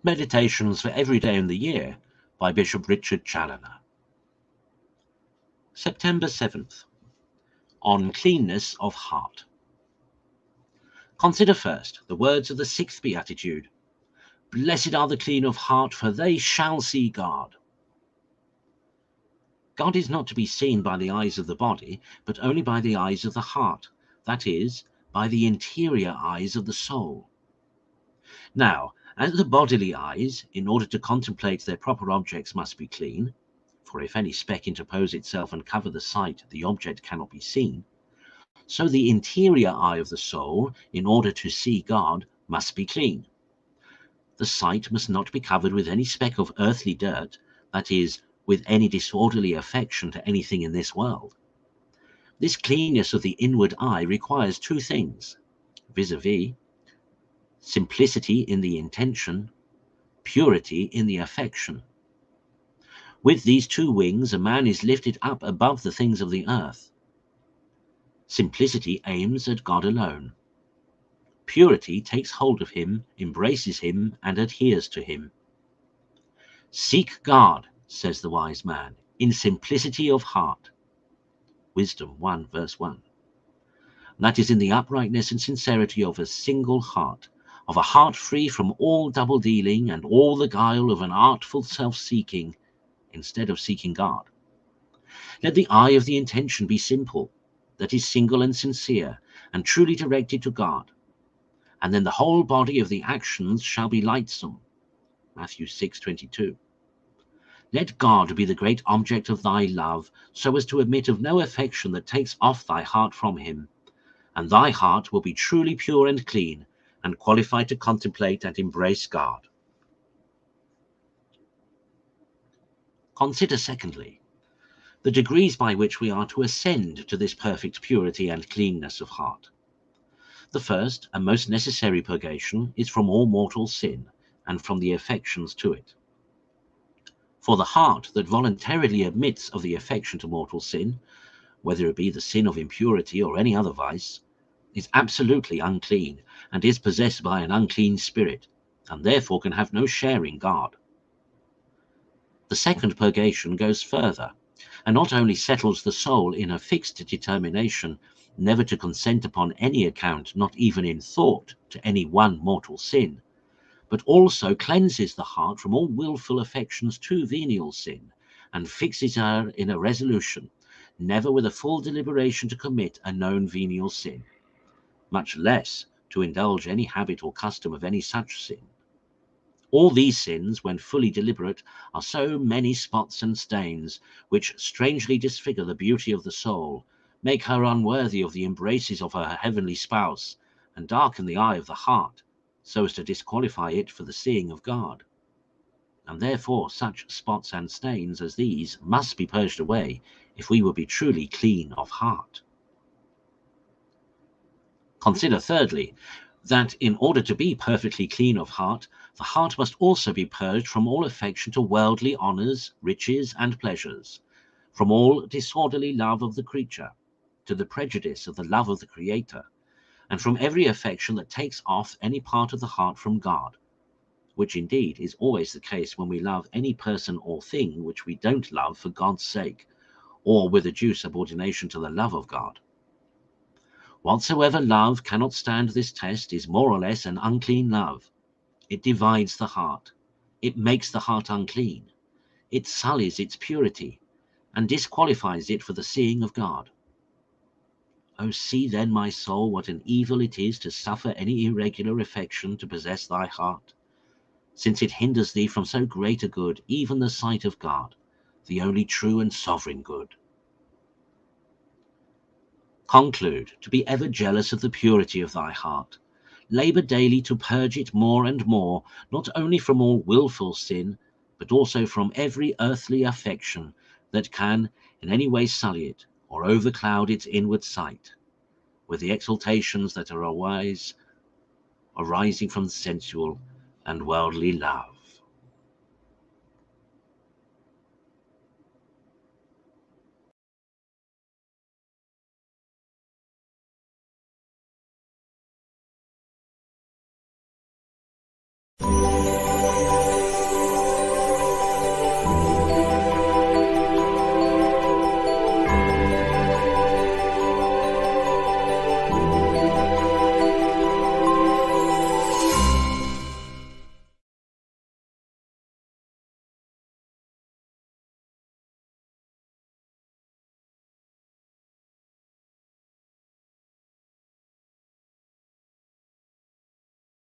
Meditations for every day in the year by Bishop Richard Challoner. September 7th. On cleanness of heart. Consider first the words of the 6th Beatitude. Blessed are the clean of heart, for they shall see God. God is not to be seen by the eyes of the body, but only by the eyes of the heart, that is, by the interior eyes of the soul. Now, as the bodily eyes, in order to contemplate their proper objects, must be clean, for if any speck interpose itself and cover the sight, the object cannot be seen, so the interior eye of the soul, in order to see God, must be clean. The sight must not be covered with any speck of earthly dirt, that is, with any disorderly affection to anything in this world. This cleanness of the inward eye requires two things, viz-a-vis, simplicity in the intention, purity in the affection. With these two wings, a man is lifted up above the things of the earth. Simplicity aims at God alone. Purity takes hold of him, embraces him, and adheres to him. Seek God, says the wise man, in simplicity of heart. Wisdom 1 verse 1. That is in the uprightness and sincerity of a single heart, of a heart free from all double-dealing and all the guile of an artful self-seeking, instead of seeking God. Let the eye of the intention be simple, that is single and sincere, and truly directed to God. And then the whole body of the actions shall be lightsome. Matthew 6:22. Let God be the great object of thy love, so as to admit of no affection that takes off thy heart from him, and thy heart will be truly pure and clean, and qualified to contemplate and embrace God. Consider secondly, the degrees by which we are to ascend to this perfect purity and cleanness of heart. The first and most necessary purgation is from all mortal sin, and from the affections to it. For the heart that voluntarily admits of the affection to mortal sin, whether it be the sin of impurity or any other vice, is absolutely unclean, and is possessed by an unclean spirit, and therefore can have no share in God. The second purgation goes further, and not only settles the soul in a fixed determination never to consent upon any account, not even in thought, to any one mortal sin, but also cleanses the heart from all wilful affections to venial sin, and fixes her in a resolution, never with a full deliberation to commit a known venial sin, much less to indulge any habit or custom of any such sin. All these sins, when fully deliberate, are so many spots and stains, which strangely disfigure the beauty of the soul, make her unworthy of the embraces of her heavenly spouse, and darken the eye of the heart, so as to disqualify it for the seeing of God. And therefore such spots and stains as these must be purged away, if we will be truly clean of heart. Consider thirdly, that in order to be perfectly clean of heart, the heart must also be purged from all affection to worldly honours, riches, and pleasures, from all disorderly love of the creature, to the prejudice of the love of the Creator, and from every affection that takes off any part of the heart from God, which indeed is always the case when we love any person or thing which we don't love for God's sake, or with a due subordination to the love of God. Whatsoever love cannot stand this test is more or less an unclean love. It divides the heart. It makes the heart unclean. It sullies its purity, and disqualifies it for the seeing of God. O see then, my soul, what an evil it is to suffer any irregular affection to possess thy heart, since it hinders thee from so great a good, even the sight of God, the only true and sovereign good. Conclude to be ever jealous of the purity of thy heart. Labour daily to purge it more and more, not only from all wilful sin, but also from every earthly affection that can in any way sully it, or overcloud its inward sight, with the exaltations that are always arising from sensual and worldly love.